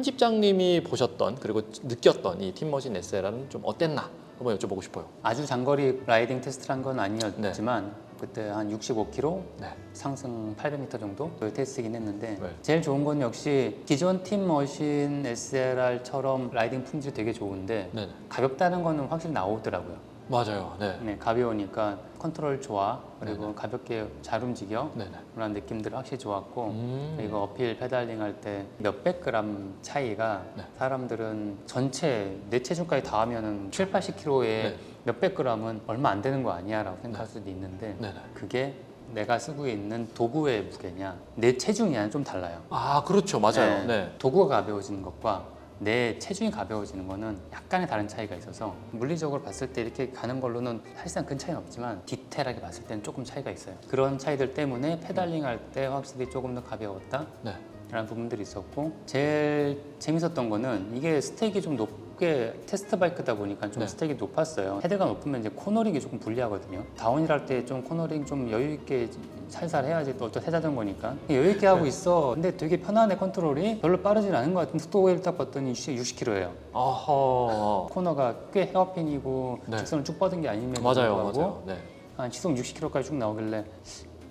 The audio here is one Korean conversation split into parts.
편집장님이 보셨던 그리고 느꼈던 이 팀머신 SLR은 좀 어땠나 한번 여쭤보고 싶어요. 아주 장거리 라이딩 테스트를 한 건 아니었지만 그때 한 65km 네. 상승 800m 정도 테스트긴 했는데 네. 제일 좋은 건 역시 기존 팀머신 SLR처럼 라이딩 품질이 되게 좋은데 네네. 가볍다는 거는 확실히 나오더라고요. 맞아요. 네. 네, 가벼우니까 컨트롤 좋아, 그리고 네네. 가볍게 잘 움직여, 네네. 그런 느낌들이 확실히 좋았고 그리고 어필 페달링 할 때 몇백 그램 차이가 네. 사람들은 전체 내 체중까지 다 하면은 7, 80kg에 네. 몇백 그램은 얼마 안 되는 거 아니야 라고 생각할 수도 있는데 네네. 그게 내가 쓰고 있는 도구의 무게냐 내 체중이냐는 좀 달라요. 아, 그렇죠. 맞아요. 네. 도구가 가벼워지는 것과 내 체중이 가벼워지는 거는 약간의 다른 차이가 있어서 물리적으로 봤을 때 이렇게 가는 걸로는 사실상 큰 차이는 없지만 디테일하게 봤을 때는 조금 차이가 있어요. 그런 차이들 때문에 페달링 할 때 확실히 조금 더 가벼웠다 네. 라는 부분들이 있었고 제일 재밌었던 거는 이게 스택이 좀 높게 테스트 바이크다 보니까 좀 네. 스택이 높았어요. 헤드가 높으면 이제 코너링이 조금 불리하거든요. 다운힐 할 때 좀 코너링 좀 여유 있게 살살 해야지 또 새 자전거니까 여유 있게 하고 있어. 근데 되게 편안해. 컨트롤이 별로 빠르진 않은 것 같은데 속도를 딱 봤더니 60km예요. 아하. 코너가 꽤 헤어핀이고 네. 직선을 쭉 뻗은 게 아니면 맞아요. 맞아요. 네. 한 시속 60km까지 쭉 나오길래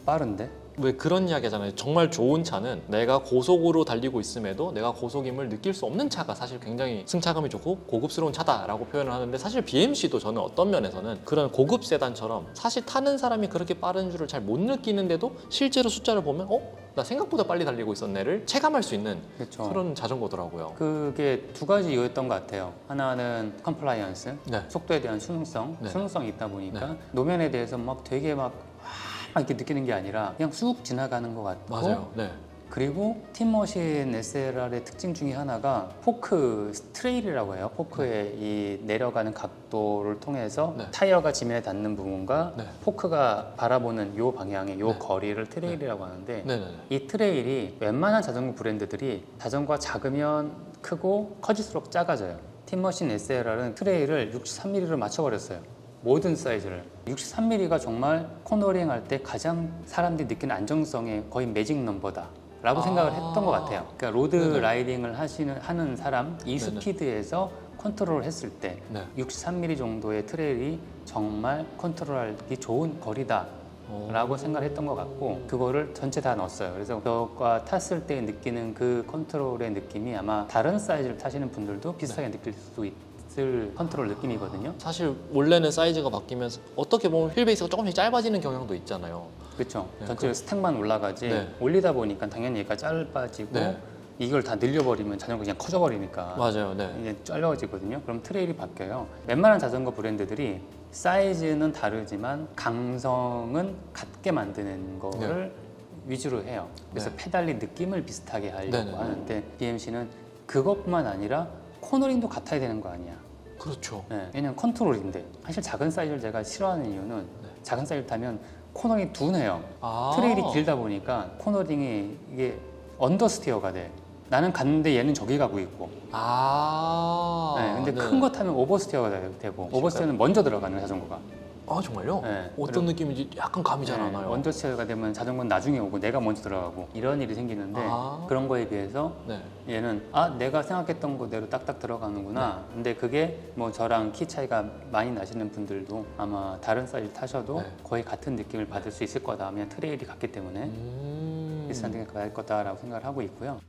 빠른데? 왜 그런 이야기 하잖아요. 정말 좋은 차는 내가 고속으로 달리고 있음에도 내가 고속임을 느낄 수 없는 차가 사실 굉장히 승차감이 좋고 고급스러운 차다라고 표현을 하는데 사실 BMC도 저는 어떤 면에서는 그런 고급 세단처럼 사실 타는 사람이 그렇게 빠른 줄을 잘 못 느끼는데도 실제로 숫자를 보면 나 생각보다 빨리 달리고 있었네를 체감할 수 있는 그렇죠. 그런 자전거더라고요. 그게 두 가지 이유였던 것 같아요. 하나는 컴플라이언스, 네. 속도에 대한 순응성, 네. 순응성이 있다 보니까 네. 노면에 대해서 막 되게 막 이렇게 느끼는 게 아니라 그냥 쑥 지나가는 것 같고 맞아요. 네. 그리고 팀머신 SLR의 특징 중에 하나가 포크 트레일이라고 해요. 포크의 이 내려가는 각도를 통해서 네. 타이어가 지면에 닿는 부분과 네. 포크가 바라보는 요 방향의 요 네. 거리를 트레일이라고 하는데 네네네. 이 트레일이 웬만한 자전거 브랜드들이 자전거가 작으면 크고 커질수록 작아져요. 팀머신 SLR은 트레일을 63mm로 맞춰버렸어요. 모든 사이즈를. 63mm가 정말 코너링 할 때 가장 사람들이 느끼는 안정성의 거의 매직 넘버다 라고 생각을 했던 것 같아요. 그러니까 로드 네네. 라이딩을 하는 사람 이 네네. 스피드에서 컨트롤을 했을 때 네. 63mm 정도의 트레일이 정말 컨트롤하기 좋은 거리다 라고 생각을 했던 것 같고 그거를 전체 다 넣었어요. 그래서 그거가 탔을 때 느끼는 그 컨트롤의 느낌이 아마 다른 사이즈를 타시는 분들도 비슷하게 느낄 수 있을 컨트롤 느낌이거든요. 사실 원래는 사이즈가 바뀌면서 어떻게 보면 휠베이스가 조금씩 짧아지는 경향도 있잖아요. 그렇죠. 네, 전체로 스택만 올라가지 네. 올리다 보니까 당연히 얘가 짧아지고 네. 이걸 다 늘려버리면 자전거 그냥 커져버리니까 맞아요. 네. 이제 잘려지거든요. 그럼 트레일이 바뀌어요. 웬만한 자전거 브랜드들이 사이즈는 다르지만 강성은 같게 만드는 거를 위주로 해요. 그래서 네. 페달링 느낌을 비슷하게 하려고 네네. 하는데 BMC는 그것뿐만 아니라 코너링도 같아야 되는 거 아니야. 그렇죠. 네, 왜냐면 컨트롤인데 사실 작은 사이즈를 제가 싫어하는 이유는 작은 사이즈를 타면 코너링이 둔해요. 아. 트레일이 길다 보니까 코너링이 이게 언더스티어가 돼. 나는 갔는데 얘는 저기 가고 있고. 아. 네, 근데 네. 큰 거 타면 오버스티어가 되고 오버스티어는 먼저 들어가는 자전거가. 아, 정말요? 네. 어떤 느낌인지 약간 감이 잘 안 와요. 언더스티어가 되면 자전거는 나중에 오고 내가 먼저 들어가고 이런 일이 생기는데 아. 그런 거에 비해서 네. 얘는 내가 생각했던 거대로 딱딱 들어가는구나. 근데 그게 뭐 저랑 키 차이가 많이 나시는 분들도 아마 다른 사이즈 타셔도 네. 거의 같은 느낌을 받을 수 있을 거다. 왜냐면 트레일이 같기 때문에 비슷한 느낌을 받을 거다라고 생각을 하고 있고요.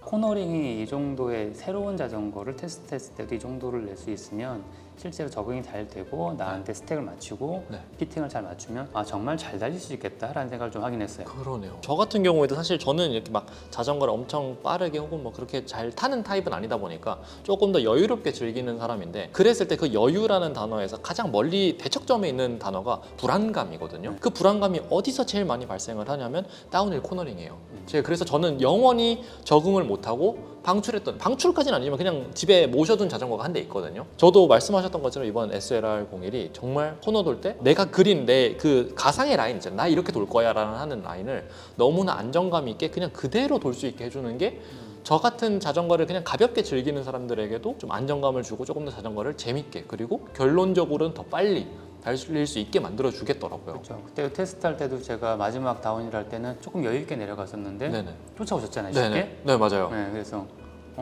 코너링이 이 정도의 새로운 자전거를 테스트했을 때도 이 정도를 낼 수 있으면 실제로 적응이 잘 되고 나한테 스택을 맞추고 네. 피팅을 잘 맞추면 정말 잘 달릴 수 있겠다라는 생각을 좀 하긴 했어요. 그러네요. 저 같은 경우에도 사실 저는 이렇게 막 자전거를 엄청 빠르게 혹은 뭐 그렇게 잘 타는 타입은 아니다 보니까 조금 더 여유롭게 즐기는 사람인데 그랬을 때 그 여유라는 단어에서 가장 멀리 대척점에 있는 단어가 불안감이거든요. 그 불안감이 어디서 제일 많이 발생을 하냐면 다운힐 코너링이에요. 제가 그래서 저는 영원히 적응을 못하고 방출까지는 아니지만 그냥 집에 모셔둔 자전거가 한 대 있거든요. 저도 말씀하셨던 것처럼 이번 SLR01이 정말 코너 돌 때 내가 그린 내 그 가상의 라인 있잖아요. 나 이렇게 돌 거야 라는 하는 라인을 너무나 안정감 있게 그냥 그대로 돌 수 있게 해주는 게 저 같은 자전거를 그냥 가볍게 즐기는 사람들에게도 좀 안정감을 주고 조금 더 자전거를 재밌게 그리고 결론적으로는 더 빨리 달릴 수 있게 만들어 주겠더라고요. 그렇죠. 그때 테스트할 때도 제가 마지막 다운힐 할 때는 조금 여유 있게 내려갔었는데 네네. 쫓아오셨잖아요, 쉽게. 네네. 네, 맞아요. 네, 그래서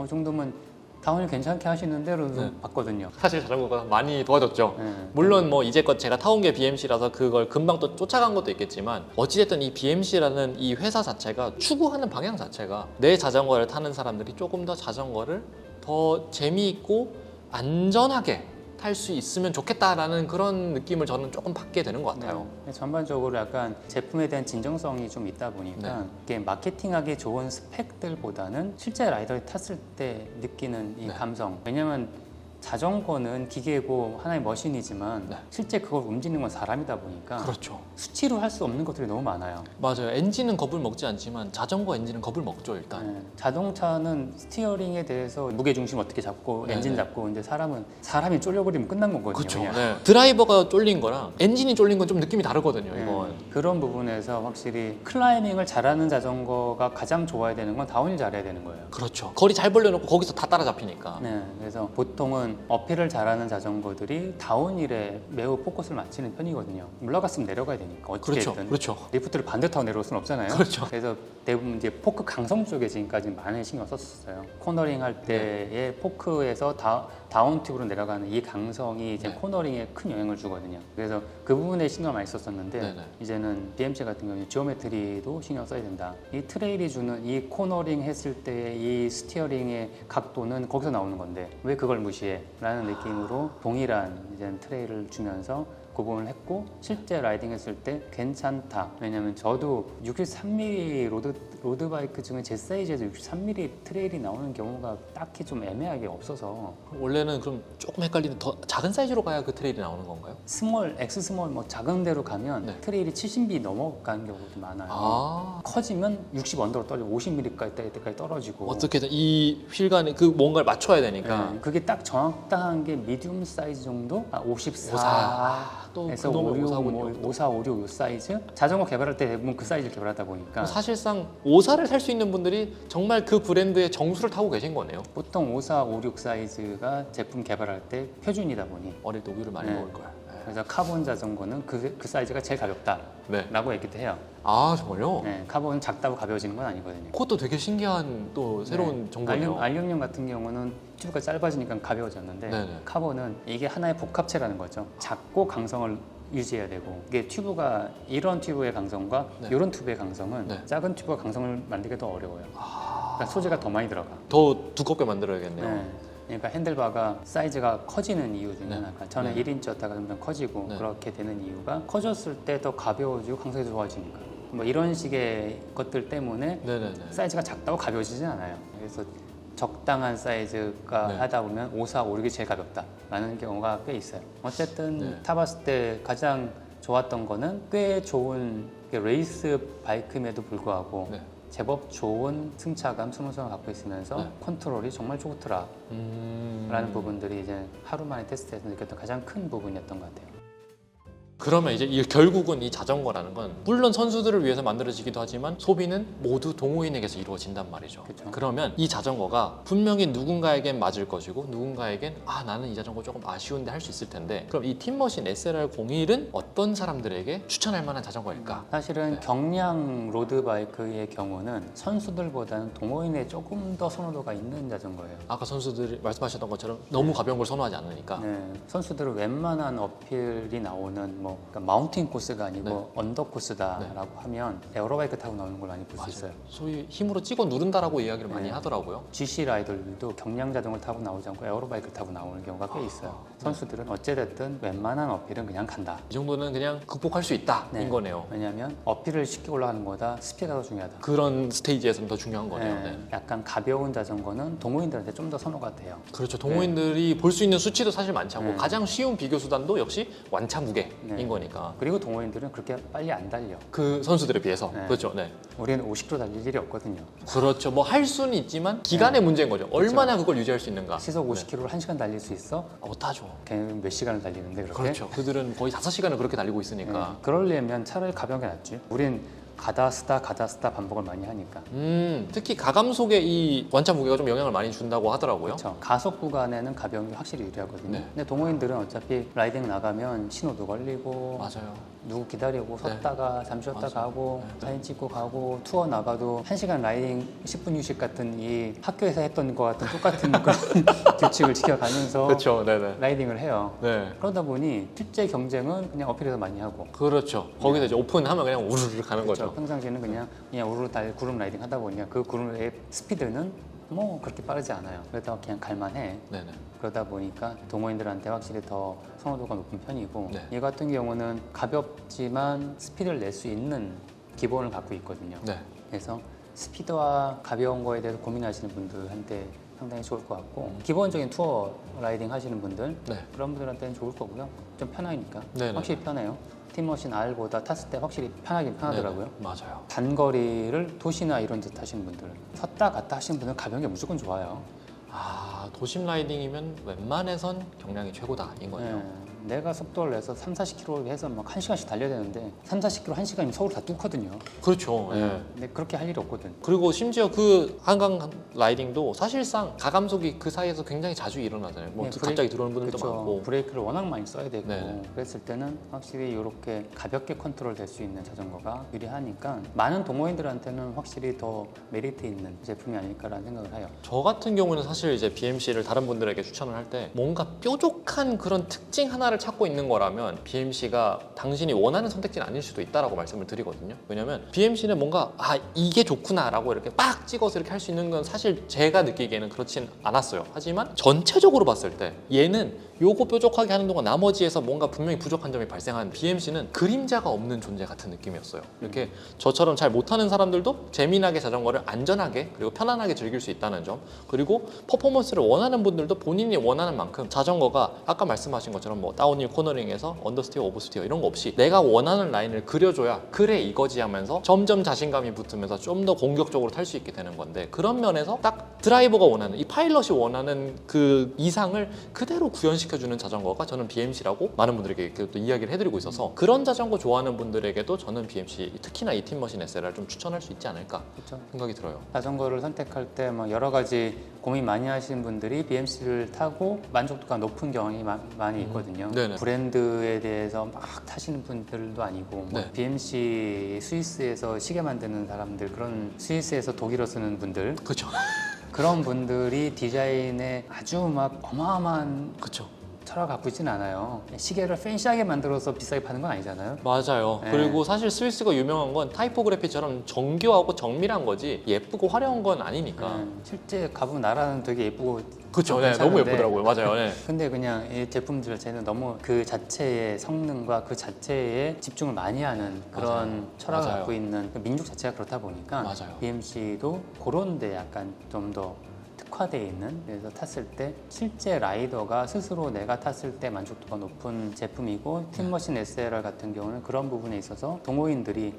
이 정도면 다운힐 괜찮게 하시는데 그래서 네. 봤거든요. 사실 자전거가 많이 도와줬죠. 네. 물론 뭐 이제껏 제가 타온 게 BMC라서 그걸 금방 또 쫓아간 것도 있겠지만 어찌됐든 이 BMC라는 이 회사 자체가 추구하는 방향 자체가 내 자전거를 타는 사람들이 조금 더 자전거를 더 재미있고 안전하게 탈 수 있으면 좋겠다라는 그런 느낌을 저는 조금 받게 되는 것 같아요. 네. 전반적으로 약간 제품에 대한 진정성이 좀 있다 보니까 네. 이게 마케팅하기 좋은 스펙들보다는 실제 라이더를 탔을 때 느끼는 이 네. 감성. 왜냐면 자전거는 기계고 하나의 머신이지만 네. 실제 그걸 움직이는 건 사람이다 보니까 그렇죠. 수치로 할 수 없는 것들이 너무 많아요. 맞아요. 엔진은 겁을 먹지 않지만 자전거 엔진은 겁을 먹죠 일단. 네. 자동차는 스티어링에 대해서 무게 중심 어떻게 잡고 네네. 엔진 잡고 근데 사람이 쫄려버리면 끝난 거거든요. 그렇죠. 그냥. 네. 드라이버가 쫄린 거랑 엔진이 쫄린 건 좀 느낌이 다르거든요. 네. 이건. 그런 부분에서 확실히 클라이밍을 잘하는 자전거가 가장 좋아야 되는 건 다운힐 잘해야 되는 거예요. 그렇죠. 거리 잘 벌려놓고 거기서 다 따라잡히니까. 네, 그래서 보통은 어필을 잘하는 자전거들이 다운힐에 매우 포커스를 맞추는 편이거든요. 올라갔으면 내려가야 되니까 그렇죠. 어떻게든 그렇죠. 리프트를 반대 타고 내려올 수는 없잖아요. 그렇죠. 그래서 대부분 이제 포크 강성 쪽에 지금까지 많은 신경 썼었어요. 코너링 할 때의 포크에서 다운 팁으로 내려가는 이 강성이 이제 네. 코너링에 큰 영향을 주거든요. 그래서 그 부분에 신경 을 많이 썼었는데 네네. 이제는 BMC 같은 경우는 지오메트리도 신경 써야 된다. 이 트레일이 주는 이 코너링 했을 때의 이 스티어링의 각도는 거기서 나오는 건데 왜 그걸 무시해? 라는 느낌으로 동일한 이제 트레일을 주면서 구분을 했고 실제 라이딩 했을 때 괜찮다. 왜냐면 저도 63mm 로드바이크 중에 제 사이즈에서 63mm 트레일이 나오는 경우가 딱히 좀 애매하게 없어서 원래는 그럼 조금 헷갈리는데 더 작은 사이즈로 가야 그 트레일이 나오는 건가요? 스몰, 엑스 스몰 뭐 작은 데로 가면 네. 트레일이 70mm 넘어가는 경우도 많아요. 아. 커지면 60 언더로 떨어지고 50mm까지 떨어지고 어떻게든 이 휠간에 그 뭔가를 맞춰야 되니까. 네, 그게 딱 정확한 게 미디움 사이즈 정도? 54 또 에서 그놈의 56, 5456 요 사이즈? 자전거 개발할 때 대부분 그 사이즈를 개발하다 보니까 사실상 오사를 살 수 있는 분들이 정말 그 브랜드의 정수를 타고 계신 거네요. 보통 5456 사이즈가 제품 개발할 때 표준이다 보니 어릴 때 우유를 많이 네. 먹을 거야. 네. 그래서 카본 자전거는 그 사이즈가 제일 가볍다라고 네. 얘기도 해요. 아 정말요? 네, 카본은 작다고 가벼워지는 건 아니거든요. 그것도 되게 신기한 또 새로운 네. 정보네요. 알루미늄 같은 경우는 튜브가 짧아지니까 가벼워졌는데 네네. 카본은 이게 하나의 복합체라는 거죠. 작고 강성을 유지해야 되고 이게 튜브가 이런 튜브의 강성과 네. 이런 튜브의 강성은 네. 작은 튜브가 강성을 만들기 더 어려워요. 그러니까 소재가 더 많이 들어가. 더 두껍게 만들어야겠네요. 네. 그러니까 핸들바가 사이즈가 커지는 이유 중에 네. 하나가 저는 네. 1인치였다가 점점 커지고 네. 그렇게 되는 이유가 커졌을 때 더 가벼워지고 강성이 좋아지니까 뭐 이런 식의 것들 때문에 네네네. 사이즈가 작다고 가벼워지진 않아요. 그래서 적당한 사이즈가 네. 하다 보면 54, 56이 제일 가볍다라는 경우가 꽤 있어요. 어쨌든 네. 타봤을 때 가장 좋았던 거는 꽤 좋은 레이스 바이크임에도 불구하고 네. 제법 좋은 승차감, 스무스함을 갖고 있으면서 네. 컨트롤이 정말 좋더라라는 부분들이 이제 하루 만에 테스트해서 느꼈던 가장 큰 부분이었던 것 같아요. 그러면 이제 결국은 이 자전거라는 건 물론 선수들을 위해서 만들어지기도 하지만 소비는 모두 동호인에게서 이루어진단 말이죠. 그쵸. 그러면 이 자전거가 분명히 누군가에겐 맞을 것이고 누군가에겐 나는 이 자전거 조금 아쉬운데 할 수 있을 텐데 그럼 이 팀머신 SLR01은 어떤 사람들에게 추천할 만한 자전거일까? 사실은 네. 경량 로드바이크의 경우는 선수들보다는 동호인에 조금 더 선호도가 있는 자전거예요. 아까 선수들이 말씀하셨던 것처럼 너무 가벼운 걸 선호하지 않으니까 네, 선수들은 웬만한 어필이 나오는 뭐 그러니까 마운틴 코스가 아니고 언더 코스다라고 하면 에어로바이크 타고 나오는 걸 많이 볼 수 맞아요. 있어요. 소위 힘으로 찍어 누른다라고 이야기를 많이 네. 하더라고요. GC 라이더들도 경량 자전거를 타고 나오지 않고 에어로바이크 타고 나오는 경우가 꽤 있어요. 선수들은 어찌됐든 웬만한 어필은 그냥 간다. 이 정도는 그냥 극복할 수 있다인 네. 거네요. 왜냐하면 어필을 쉽게 올라가는 것보다 스피드가 더 중요하다. 그런 스테이지에서는 더 중요한 거네요. 네, 네. 약간 가벼운 자전거는 동호인들한테 좀 더 선호가 돼요. 그렇죠. 동호인들이 볼 수 있는 수치도 사실 많지 않고 네. 가장 쉬운 비교 수단도 역시 완차 무게인 네. 거니까 그리고 동호인들은 그렇게 빨리 안 달려. 그 선수들에 비해서 네. 그렇죠. 네. 우리는 50km 달릴 일이 없거든요. 그렇죠. 뭐 할 수는 있지만 기간의 문제인 거죠. 얼마나 그걸 유지할 수 있는가. 시속 50km를 1시간 달릴 수 있어? 못하죠. 걔는 몇 시간을 달리는데 그렇게? 그렇죠. 그들은 거의 5시간을 그렇게 달리고 있으니까. 네. 그러려면 차라리 가벼운 게 낫지. 우린 가다 쓰다 반복을 많이 하니까. 특히 가감속에 이 완차 무게가 좀 영향을 많이 준다고 하더라고요. 그렇죠. 가속 구간에는 가벼운 게 확실히 유리하거든요. 네. 근데 동호인들은 어차피 라이딩 나가면 신호도 걸리고 맞아요. 누구 기다리고 네. 섰다가 잠시 쉬었다 맞아요. 가고 네. 사진 찍고 가고 투어 나가도 1시간 라이딩 10분 휴식 같은 이 학교에서 했던 것 같은 똑같은 그런 규칙을 지켜가면서 그렇죠. 네네. 라이딩을 해요. 네. 그러다 보니 실제 경쟁은 그냥 어필에서 많이 하고 그렇죠. 거기서 이제 오픈하면 그냥 우르르 가는 그렇죠. 거죠. 평상시에는 그냥 우르르 그룹 라이딩 하다 보니까 그 그룹의 스피드는 뭐 그렇게 빠르지 않아요. 그래서 그냥 갈만해. 네네. 그러다 보니까 동호인들한테 확실히 더 선호도가 높은 편이고 네. 이 같은 경우는 가볍지만 스피드를 낼 수 있는 기본을 갖고 있거든요. 네. 그래서 스피드와 가벼운 거에 대해서 고민하시는 분들한테 상당히 좋을 것 같고 기본적인 투어 라이딩 하시는 분들 네. 그런 분들한테는 좋을 거고요. 좀 편하니까 네네. 확실히 편해요. 팀머신 R보다 탔을 때 확실히 편하긴 편하더라고요. 네네. 맞아요. 단거리를 도시나 이런 데 타시는 분들 섰다 갔다 하시는 분들은 가벼운 게 무조건 좋아요. 아, 도심 라이딩이면 웬만해선 경량이 최고다 인 거예요. 네, 내가 속도를 내서 3, 40km 해서 막 1시간씩 달려야 되는데 3, 40km 1시간이면 서울 다 뚫거든요. 그렇죠. 예. 근데 그렇게 할 일이 없거든. 그리고 심지어 그 한강 라이딩도 사실상 가감속이 그 사이에서 굉장히 자주 일어나잖아요. 뭐 네, 갑자기 들어오는 분들도 그쵸. 많고. 브레이크를 워낙 많이 써야 되고 네. 그랬을 때는 확실히 이렇게 가볍게 컨트롤 될 수 있는 자전거가 유리하니까 많은 동호인들한테는 확실히 더 메리트 있는 제품이 아닐까라는 생각을 해요. 저 같은 경우는 사실 이제 BMC를 다른 분들에게 추천을 할 때 뭔가 뾰족한 그런 특징 하나를 찾고 있는 거라면 BMC가 당신이 원하는 선택지는 아닐 수도 있다라고 말씀을 드리거든요. 왜냐면 BMC는 뭔가 이게 좋구나라고 이렇게 빡 찍어서 이렇게 할 수 있는 건 사실 제가 느끼기에는 그렇진 않았어요. 하지만 전체적으로 봤을 때 얘는 요거 뾰족하게 하는 동안 나머지에서 뭔가 분명히 부족한 점이 발생한 BMC는 그림자가 없는 존재 같은 느낌이었어요. 이렇게 저처럼 잘 못하는 사람들도 재미나게 자전거를 안전하게 그리고 편안하게 즐길 수 있다는 점, 그리고 퍼포먼스를 원하는 분들도 본인이 원하는 만큼 자전거가 아까 말씀하신 것처럼 뭐 다운힐 코너링에서 언더스티어 오버스티어 이런 거 없이 내가 원하는 라인을 그려줘야 그래 이거지 하면서 점점 자신감이 붙으면서 좀 더 공격적으로 탈 수 있게 되는 건데, 그런 면에서 딱 드라이버가 원하는 이 파일럿이 원하는 그 이상을 그대로 구현시켜주는 자전거가 저는 BMC라고 많은 분들에게 이렇게 또 이야기를 해드리고 있어서 그런 자전거 좋아하는 분들에게도 저는 BMC 특히나 이 팀머신 SLR 좀 추천할 수 있지 않을까 그렇죠. 생각이 들어요. 자전거를 선택할 때 막 여러 가지 고민 많이 하시는 분들이 BMC를 타고 만족도가 높은 경향이 많이 있거든요. 네네. 브랜드에 대해서 막 타시는 분들도 아니고 뭐 네. BMC 스위스에서 시계 만드는 사람들, 그런 스위스에서 독일어 쓰는 분들, 그렇죠. 그런 분들이 디자인에 아주 막 어마어마한 그렇죠. 철학 갖고 있지는 않아요. 시계를 팬시하게 만들어서 비싸게 파는 건 아니잖아요. 맞아요. 네. 그리고 사실 스위스가 유명한 건 타이포그래피처럼 정교하고 정밀한 거지 예쁘고 화려한 건 아니니까. 실제 가본 나라는 되게 예쁘고 그렇죠. 네, 너무 괜찮은데 예쁘더라고요. 맞아요. 네. 근데 그냥 이 제품들 자체는 너무 그 자체의 성능과 그 자체에 집중을 많이 하는 그런 맞아요. 철학을 맞아요. 갖고 있는 그 민족 자체가 그렇다 보니까 맞아요. BMC도 그런 데 약간 좀 더 특화되어 있는, 그래서 탔을 때 실제 라이더가 스스로 내가 탔을 때 만족도가 높은 제품이고, 팀머신 SLR 같은 경우는 그런 부분에 있어서 동호인들이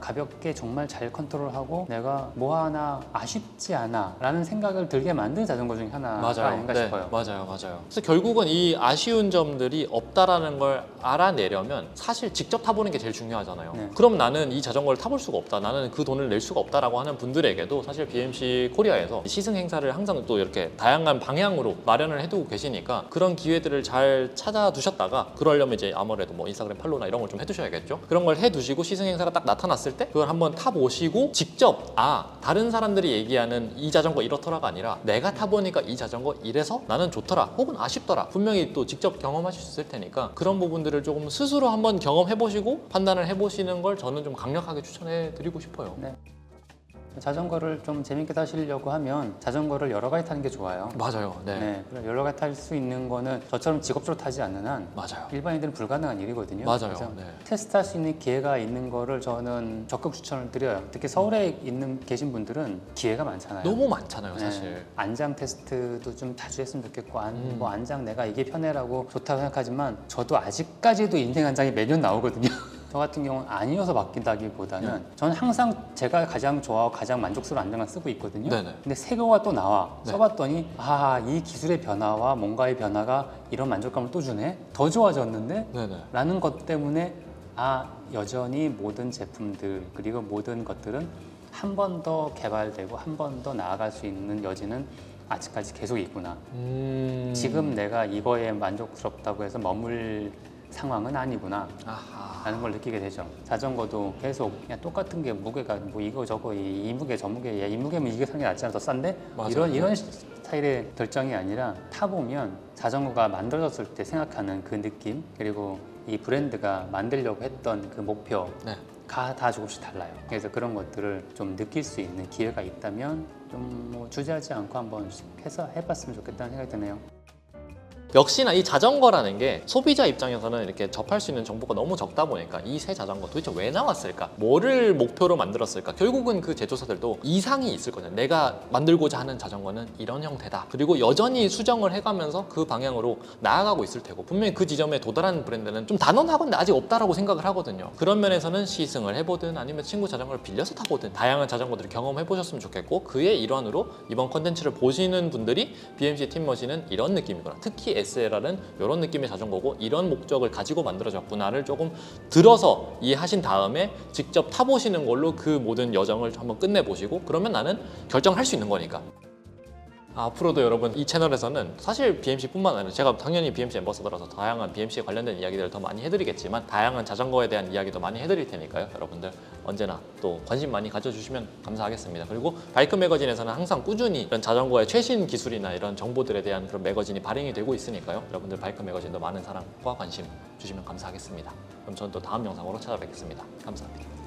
가볍게 정말 잘 컨트롤하고 내가 뭐 하나 아쉽지 않아 라는 생각을 들게 만든 자전거 중에 하나가 맞아요. 아닌가 네, 싶어요. 맞아요. 그래서 결국은 이 아쉬운 점들이 없다라는 걸 알아내려면 사실 직접 타보는 게 제일 중요하잖아요. 네. 그럼 나는 이 자전거를 타볼 수가 없다, 나는 그 돈을 낼 수가 없다라고 하는 분들에게도 사실 BMC 코리아에서 시승 행사를 항상 또 이렇게 다양한 방향으로 마련을 해두고 계시니까 그런 기회들을 잘 찾아두셨다가, 그러려면 이제 아무래도 뭐 인스타그램 팔로우나 이런 걸 좀 해두셔야겠죠. 그런 걸 해두시고 시승 행사가 딱 나타났을 때 그걸 한번 타보시고 직접 다른 사람들이 얘기하는 이 자전거 이렇더라가 아니라 내가 타보니까 이 자전거 이래서 나는 좋더라 혹은 아쉽더라 분명히 또 직접 경험하실 수 있을 테니까 그런 부분들을 조금 스스로 한번 경험해보시고 판단을 해보시는 걸 저는 좀 강력하게 추천해드리고 싶어요. 네. 자전거를 좀 재밌게 타시려고 하면 자전거를 여러 가지 타는 게 좋아요. 맞아요. 네. 네, 그럼 여러 가지 탈 수 있는 거는 저처럼 직업적으로 타지 않는 한 맞아요. 일반인들은 불가능한 일이거든요. 맞아요. 그래서 네. 테스트할 수 있는 기회가 있는 거를 저는 적극 추천을 드려요. 특히 서울에 계신 분들은 기회가 많잖아요. 너무 많잖아요, 네, 사실. 안장 테스트도 좀 자주 했으면 좋겠고 뭐 안장 내가 이게 편해라고 좋다고 생각하지만 저도 아직까지도 인생 안장이 매년 나오거든요. 저 같은 경우는 아니어서 바뀐다기보다는 저는 항상 제가 가장 좋아하고 가장 만족스러운 안장을 쓰고 있거든요. 네네. 근데 새 거가 또 나와. 네. 써봤더니 이 기술의 변화와 뭔가의 변화가 이런 만족감을 또 주네. 더 좋아졌는데? 네네. 라는 것 때문에 여전히 모든 제품들 그리고 모든 것들은 한 번 더 개발되고 한 번 더 나아갈 수 있는 여지는 아직까지 계속 있구나. 지금 내가 이거에 만족스럽다고 해서 상황은 아니구나 아하. 라는 걸 느끼게 되죠. 자전거도 계속 그냥 똑같은 게 무게가 뭐 이거 저거 이 무게 저 무게, 야, 이 무게면 이게 사는 게 낫지 않아? 더 싼데? 맞아요. 이런 스타일의 결정이 아니라 타보면 자전거가 만들어졌을 때 생각하는 그 느낌, 그리고 이 브랜드가 만들려고 했던 그 목표가 네. 다 조금씩 달라요. 그래서 그런 것들을 좀 느낄 수 있는 기회가 있다면 좀 뭐 주저하지 않고 한번 해서 해봤으면 좋겠다는 생각이 드네요. 역시나 이 자전거라는 게 소비자 입장에서는 이렇게 접할 수 있는 정보가 너무 적다 보니까 이 새 자전거 도대체 왜 나왔을까? 뭐를 목표로 만들었을까? 결국은 그 제조사들도 이상이 있을 거잖아요. 내가 만들고자 하는 자전거는 이런 형태다. 그리고 여전히 수정을 해가면서 그 방향으로 나아가고 있을 테고 분명히 그 지점에 도달하는 브랜드는 좀 단언하건데 아직 없다라고 생각을 하거든요. 그런 면에서는 시승을 해보든 아니면 친구 자전거를 빌려서 타보든 다양한 자전거들을 경험해 보셨으면 좋겠고 그의 일환으로 이번 컨텐츠를 보시는 분들이 BMC 팀머신은 이런 느낌이구나. 특히 SLR은 이런 느낌의 자전거고 이런 목적을 가지고 만들어졌구나를 조금 들어서 이해하신 다음에 직접 타보시는 걸로 그 모든 여정을 한번 끝내보시고 그러면 나는 결정할 수 있는 거니까. 앞으로도 여러분 이 채널에서는 사실 BMC뿐만 아니라 제가 당연히 BMC 앰버서더라서 다양한 BMC에 관련된 이야기들을 더 많이 해드리겠지만 다양한 자전거에 대한 이야기도 많이 해드릴 테니까요. 여러분들 언제나 또 관심 많이 가져주시면 감사하겠습니다. 그리고 바이크 매거진에서는 항상 꾸준히 이런 자전거의 최신 기술이나 이런 정보들에 대한 그런 매거진이 발행이 되고 있으니까요. 여러분들 바이크 매거진도 많은 사랑과 관심 주시면 감사하겠습니다. 그럼 저는 또 다음 영상으로 찾아뵙겠습니다. 감사합니다.